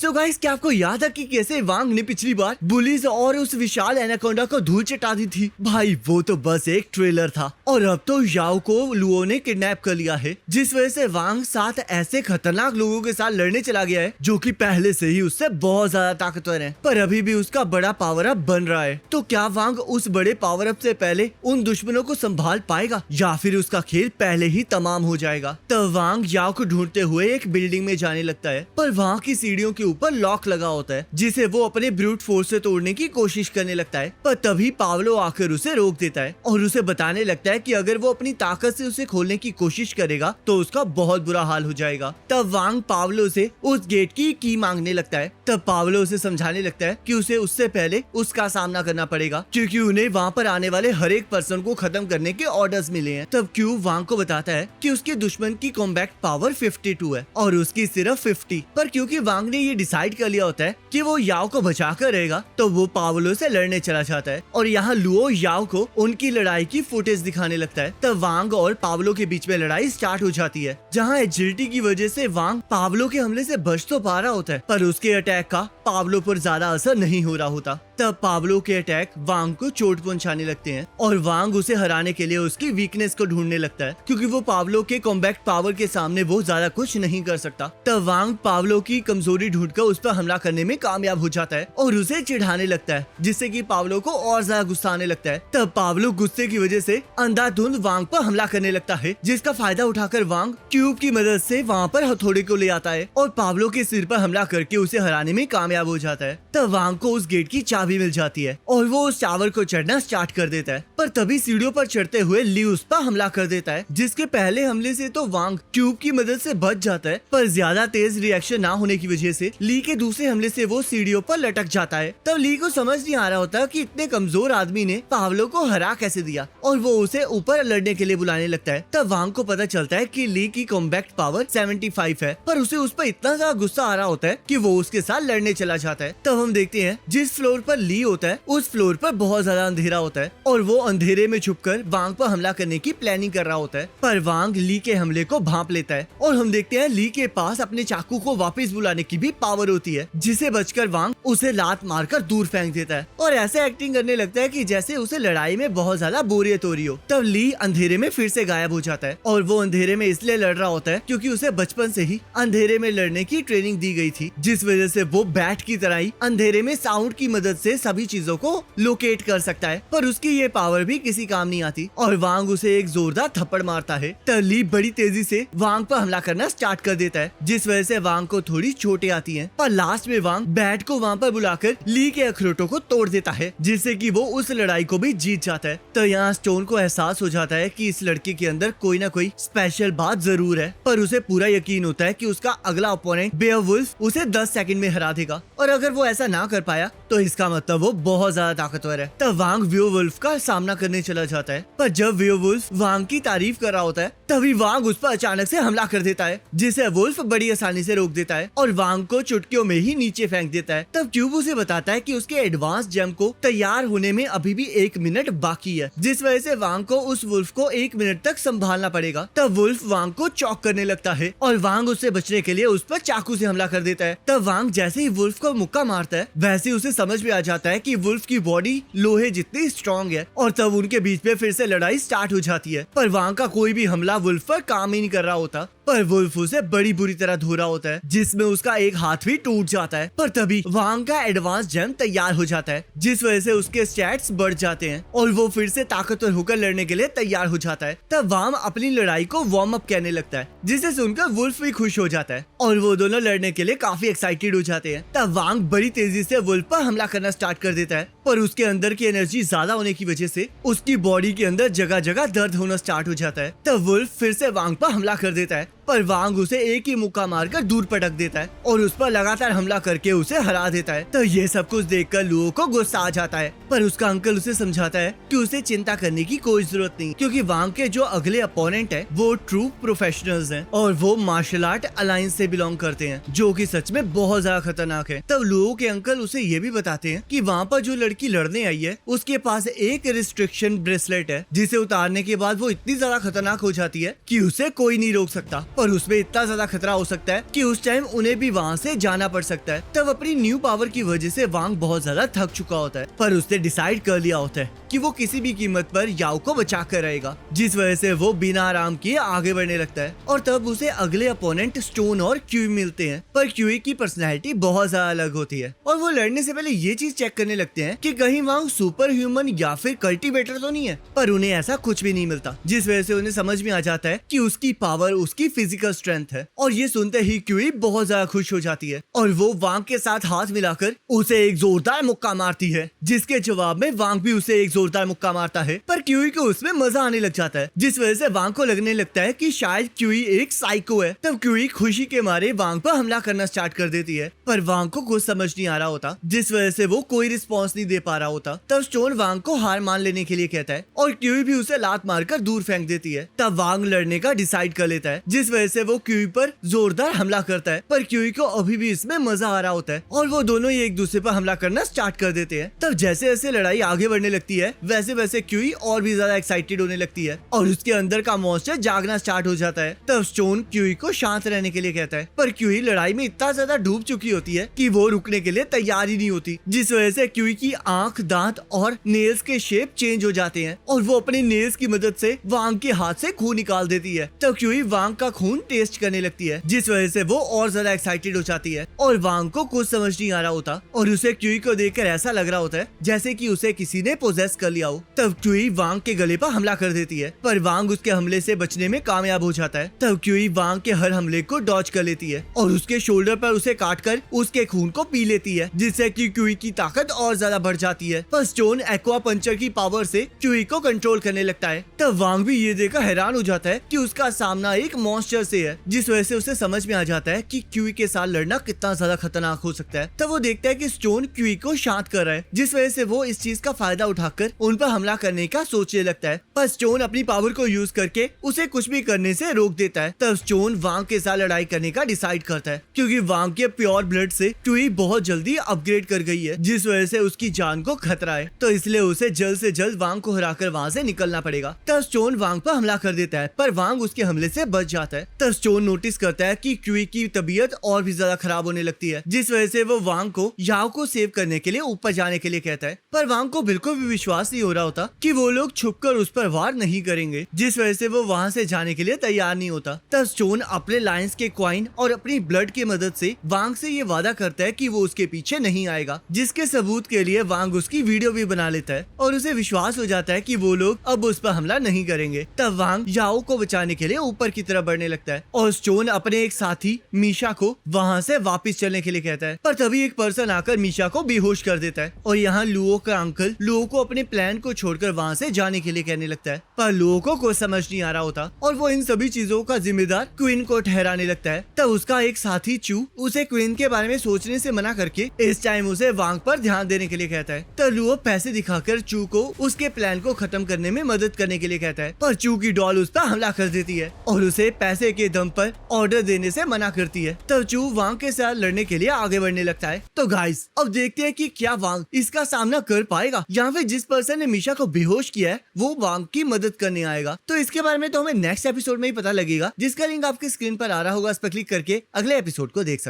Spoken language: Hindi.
सो गाइस, क्या आपको याद है कि कैसे वांग ने पिछली बार बुलीज और उस विशाल एनाकोंडा को धूल चटा दी थी? भाई वो तो बस एक ट्रेलर था और अब तो याओ को लुओ ने किडनैप कर लिया है, जिस वजह से वांग साथ ऐसे खतरनाक लोगों के साथ लड़ने चला गया है जो कि पहले से ही उससे बहुत ज्यादा ताकतवर है, पर अभी भी उसका बड़ा पावर अप बन रहा है। तो क्या वांग उस बड़े पावर अप से पहले उन दुश्मनों को संभाल पाएगा या फिर उसका खेल पहले ही तमाम हो जाएगा? तब वांग याओ को ढूंढते हुए एक बिल्डिंग में जाने लगता है, पर वहाँ की सीढ़ियों के ऊपर लॉक लगा होता है जिसे वो अपने ब्रूट फोर्स से तोड़ने की कोशिश करने लगता है, पर तभी पावलो आकर उसे रोक देता है और उसे बताने लगता है कि अगर वो अपनी ताकत से उसे खोलने की कोशिश करेगा तो उसका बहुत बुरा हाल हो जाएगा। तब वांग पावलो से उस गेट की मांगने लगता है। तब पावलो उसे समझाने लगता है कि उसे उससे पहले उसका सामना करना पड़ेगा क्योंकि उन्हें वहाँ पर आने वाले हर एक पर्सन को खत्म करने के ऑर्डर्स मिले हैं। तब क्यू वांग को बताता है कि उसके दुश्मन की कॉम्बैट पावर 52 है और उसकी सिर्फ 50, पर क्योंकि वांग ने ये डिसाइड कर लिया होता है कि वो याओ को बचा कर रहेगा तो वो पावलो से लड़ने चला जाता है और यहाँ लुओ याओ को उनकी लड़ाई की फुटेज दिखाने लगता है। तब वांग और पावलो के बीच में लड़ाई स्टार्ट हो जाती है, जहाँ एजिलिटी की वजह से वांग पावलो के हमले से बच तो पा रहा होता है, पर उसके अटैक का पावलो पर ज्यादा असर नहीं हो रहा होता। तब पावलो के अटैक वांग को चोट पहुंचाने लगते हैं और वांग उसे हराने के लिए उसकी वीकनेस को ढूंढने लगता है क्योंकि वो पावलो के कॉम्बैक्ट पावर के सामने वो ज्यादा कुछ नहीं कर सकता। तब वांग पावलो की कमजोरी ढूंढकर उस पर हमला करने में कामयाब हो जाता है और उसे चिढ़ाने लगता है, जिससे कि पावलो को और ज्यादा गुस्सा आने लगता है। तब पावलो गुस्से की वजह से अंधाधुंध वांग पर हमला करने लगता है, जिसका फायदा उठाकर वांग क्यूब की मदद से वहाँ पर हथौड़े को ले आता है और पावलो के सिर पर हमला करके उसे हराने में कामयाब हो जाता है। तब वांग को उस गेट की चाबी मिल जाती है और वो उस टावर को चढ़ना स्टार्ट कर देता है, पर तभी सीढ़ियों पर चढ़ते हुए ली उस पर हमला कर देता है, जिसके पहले हमले से तो वांग क्यूब की मदद से बच जाता है, पर ज्यादा तेज रिएक्शन ना होने की वजह से ली के दूसरे हमले से वो सीढ़ियों पर लटक जाता है। तब ली को समझ नहीं आ रहा होता कि इतने कमजोर आदमी ने पावलो को हरा कैसे दिया और वो उसे ऊपर लड़ने के लिए बुलाने लगता है। तब वांग को पता चलता है कि ली की कॉम्बैक्ट पावर 75 है, पर उसे उस पर इतना ज्यादा गुस्सा आ रहा होता है कि वो उसके साथ लड़ने चला जाता है। तब हम देखते हैं जिस फ्लोर पर ली होता है उस फ्लोर पर बहुत ज्यादा अंधेरा होता है और वो अंधेरे में छुपकर वांग पर हमला करने की प्लानिंग कर रहा होता है, पर वांग ली के हमले को भांप लेता है और हम देखते हैं ली के पास अपने चाकू को वापस बुलाने की भी पावर होती है, जिसे बचकर वांग उसे लात मारकर दूर फेंक देता है और ऐसे एक्टिंग करने लगता है कि जैसे उसे लड़ाई में बहुत ज्यादा बोरियत हो रही हो। तब ली अंधेरे में फिर से गायब हो जाता है और वो अंधेरे में इसलिए लड़ रहा होता है क्योंकि उसे बचपन से ही अंधेरे में लड़ने की ट्रेनिंग दी गई थी, जिस वजह से वो बैट की तरह ही अंधेरे में साउंड की मदद से सभी चीजों को लोकेट कर सकता है, पर उसकी ये पावर भी किसी काम नहीं आती और वांग उसे एक जोरदार थप्पड़ मारता है। तब ली बड़ी तेजी से वांग पर हमला करना स्टार्ट कर देता है, जिस वजह से वांग को थोड़ी चोटें आती हैं, पर लास्ट में वांग बैट को वहाँ पर बुलाकर ली के अखरोटों को तोड़ देता है, जिससे कि वो उस लड़ाई को भी जीत जाता है। तो यहाँ स्टोन को एहसास हो जाता है कि इस लड़के के अंदर कोई ना कोई स्पेशल बात जरूर है, पर उसे पूरा यकीन होता है कि उसका अगला ओपोनेंट बेयरवुल्फ उसे 10 सेकंड में हरा देगा और अगर वो ऐसा ना कर पाया तो इसका मतलब वो बहुत ज्यादा ताकतवर है। तब वांग बेयरवुल्फ का सामना करने चला जाता है, पर जब बेयरवुल्फ वांग की तारीफ कर रहा होता है तभी वांग उस पर अचानक से हमला कर देता है, जिसे वुल्फ बड़ी आसानी से रोक देता है और वांग को चुटकियों में ही नीचे फेंक देता है। तब क्यूब उसे बताता है कि उसके एडवांस जेम को तैयार होने में अभी भी 1 मिनट बाकी है, जिस वजह से वांग को उस वुल्फ को 1 मिनट तक संभालना पड़ेगा। तब वुल्फ वांग को चौक करने लगता है और वांग उससे बचने के लिए उस पर चाकू से हमला कर देता है। तब वांग जैसे ही वुल्फ को मुक्का मारता है वैसे उसे समझ में आ जाता है कि वुल्फ की बॉडी लोहे जितनी स्ट्रॉन्ग है और तब उनके बीच में फिर से लड़ाई स्टार्ट हो जाती है, पर वांग का कोई भी हमला वुल्फ पर काम ही नहीं कर रहा होता, पर वुल्फ उसे बड़ी बुरी तरह धो रहा होता है, जिसमें उसका एक हाथ भी टूट जाता है। पर तभी वांग का एडवांस जेम तैयार हो जाता है, जिस वजह से उसके स्टैट्स बढ़ जाते हैं और वो फिर से ताकतवर होकर लड़ने के लिए तैयार हो जाता है। तब वांग अपनी लड़ाई को वार्म अप कहने लगता है, जिसे सुनकर वुल्फ भी खुश हो जाता है और वो दोनों लड़ने के लिए काफी एक्साइटेड हो जाते हैं। तब वांग बड़ी तेजी से वुल्फ पर हमला करना स्टार्ट कर देता है, पर उसके अंदर की एनर्जी ज्यादा होने की वजह से उसकी बॉडी के अंदर जगह जगह दर्द होना स्टार्ट हो जाता है। तब वुल्फ फिर से वांग पर हमला कर देता है, पर वांग उसे एक ही मुक्का मारकर दूर पटक देता है और उस पर लगातार हमला करके उसे हरा देता है। तो ये सब कुछ देखकर लुओ को गुस्सा आ जाता है, पर उसका अंकल उसे समझाता है कि उसे चिंता करने की कोई जरूरत नहीं, क्योंकि वांग के जो अगले अपोनेंट है वो ट्रू प्रोफेशनल्स हैं और वो मार्शल आर्ट अलायंस से बिलोंग करते हैं, जो कि सच में बहुत ज्यादा खतरनाक है। तब लुओ के अंकल उसे ये भी बताते हैं कि वहाँ पर जो लड़की लड़ने आई है उसके पास एक रिस्ट्रिक्शन ब्रेसलेट है, जिसे उतारने के बाद वो इतनी ज्यादा खतरनाक हो जाती है कि उसे कोई नहीं रोक सकता। पर उसमें इतना ज्यादा खतरा हो सकता है कि उस टाइम उन्हें भी वहाँ से जाना पड़ सकता है। तब अपनी न्यू पावर की वजह से वांग बहुत ज्यादा थक चुका होता है, पर उसने डिसाइड कर लिया होता है कि वो किसी भी कीमत पर याओ को बचा कर रहेगा, जिस वजह से वो बिना आराम किए आगे बढ़ने लगता है। और तब उसे अगले अपोनेंट स्टोन और क्यूई मिलते हैं, पर क्यूई की पर्सनैलिटी बहुत ज्यादा अलग होती है और वो लड़ने से पहले ये चीज चेक करने लगते हैं कि कहीं वांग सुपर ह्यूमन या फिर कल्टीवेटर तो नहीं है, पर उन्हें ऐसा कुछ भी नहीं मिलता, जिस वजह से उन्हें समझ में आ जाता है कि उसकी पावर उसकी फिजिकल स्ट्रेंथ है। और ये सुनते ही क्यूई बहुत ज्यादा खुश हो जाती है और वो वांग के साथ हाथ मिलाकर उसे एक जोरदार मुक्का मारती है, जिसके जवाब में वांग भी उसे एक जोरदार मुक्का मारता है। पर क्यूई को उसमें मजा आने लग जाता है, जिस वजह से वांग को लगने लगता है कि शायद क्यूई एक साइको है। तब क्यूई खुशी के मारे वांग पर हमला करना स्टार्ट कर देती है, पर वांग को कुछ समझ नहीं आ रहा होता, जिस वजह से वो कोई रिस्पॉन्स नहीं दे पा रहा होता। तब स्टोन वांग को हार मान लेने के लिए कहता है और क्यूई भी उसे लात मारकर दूर फेंक देती है। तब वांग लड़ने का डिसाइड कर लेता है, जिस वजह से वो क्यूई पर जोरदार हमला करता है, पर क्यूई को अभी भी इसमें मजा आ रहा होता है और वो दोनों ही एक दूसरे पर हमला करना स्टार्ट कर देते हैं। तब जैसे जैसे लड़ाई आगे बढ़ने लगती है, वैसे वैसे क्यूई और भी ज्यादा एक्साइटेड होने लगती है और उसके अंदर का मॉन्स्टर जागना स्टार्ट हो जाता है। तब स्टोन क्यूई को शांत रहने के लिए कहता है, पर क्यूई लड़ाई में इतना ज्यादा डूब चुकी होती है कि वो रुकने के लिए तैयार ही नहीं होती, जिस वजह से क्यूई की आंख, दांत और नेल्स के शेप चेंज हो जाते हैं और वो अपने नेल्स की मदद से वांग के हाथ से खून निकाल देती है। तब क्यूई वांग का खून टेस्ट करने लगती है, जिस वजह से वो और ज्यादा एक्साइटेड हो जाती है और वांग को कुछ समझ नहीं आ रहा होता और उसे क्यूई को देखकर ऐसा लग रहा होता है जैसे कि उसे किसी ने पोजेस कर लिया हो। तब क्यूई वांग के गले पर हमला कर देती है, पर वांग उसके हमले से बचने में कामयाब हो जाता है। तब क्यूई वांग के हर हमले को डॉज कर लेती है और उसके शोल्डर पर उसे काटकर उसके खून को पी लेती है, जिससे कि क्यूई की ताकत और ज्यादा बढ़ जाती है। पर स्टोन एक्वा पंचर की पावर से क्यूई को कंट्रोल करने लगता है। तब वांग भी ये देखकर हैरान हो जाता है कि उसका सामना एक मॉन्स्टर से है, जिस वजह से उसे समझ में आ जाता है कि क्यूई के साथ लड़ना कितना ज्यादा खतरनाक हो सकता है। तब वो देखता है कि स्टोन क्यूई को शांत कर रहा है, जिस वजह से वो इस चीज का फायदा उठाकर उन पर हमला करने का सोचने लगता है। पर स्टोन अपनी पावर को यूज करके उसे कुछ भी करने से रोक देता है। तब स्टोन वांग के साथ लड़ाई करने का डिसाइड करता है, क्योंकि वांग के प्योर ब्लड से क्यूई बहुत जल्दी अपग्रेड कर गई है, जिस वजह से उसकी जान को खतरा है। तो इसलिए उसे जल्द से जल्द वांग को हराकर वहाँ से निकलना पड़ेगा। तब स्टोन वांग पर हमला कर देता है, पर वांग उसके हमले से बच जाता है। तब स्टोन नोटिस करता है कि क्यूई की तबीयत और भी ज्यादा खराब होने लगती है, जिस वजह से वो वांग को याओ को सेव करने के लिए ऊपर जाने के लिए कहता है। पर वांग को बिल्कुल भी विश्वास नहीं हो रहा होता कि वो लोग छुपकर उस पर वार नहीं करेंगे, जिस वजह से वो वहाँ से जाने के लिए तैयार नहीं होता। तब स्टोन अपने लायंस के कॉइन और अपनी ब्लड की मदद से वांग से ये वादा करता है कि वो उसके पीछे नहीं आएगा, जिसके सबूत के लिए वांग उसकी वीडियो भी बना लेता है और उसे विश्वास हो जाता है कि वो लोग अब उस पर हमला नहीं करेंगे। तब वांग याओ को बचाने के लिए ऊपर की तरफ बढ़ने लगता है और स्टोन अपने एक साथी मीशा को वहाँ से वापस चलने के लिए कहता है। पर तभी एक पर्सन आकर मीशा को बेहोश कर देता है और यहाँ लुओ का अंकल लुओ को अपने प्लान को छोड़कर वहाँ से जाने के लिए कहने लगता है, पर लुओ को कुछ समझ नहीं आ रहा होता और वो इन सभी चीजों का जिम्मेदार क्वीन को ठहराने लगता है। तब उसका एक साथी चू उसे क्वीन के बारे में सोचने से मना करके इस टाइम उसे वांग पर ध्यान देने के लिए कहता है। तब लुओ पैसे दिखाकर चू को उसके प्लान को खत्म करने में मदद करने के लिए कहता है, पर चू की डॉल उस पर हमला कर देती है और उसे पैसे के दम पर ऑर्डर देने से मना करती है। तब चू वांग के साथ लड़ने के लिए आगे बढ़ने लगता है। तो गाइस अब देखते हैं कि क्या वांग इसका सामना कर पाएगा या फिर जिस पर्सन ने मीशा को बेहोश किया है वो वांग की मदद करने आएगा। तो इसके बारे में तो हमें नेक्स्ट एपिसोड में ही पता लगेगा, जिसका लिंक आपकी स्क्रीन पर आ रहा होगा, उस पर क्लिक करके अगले एपिसोड को देख सकते हैं।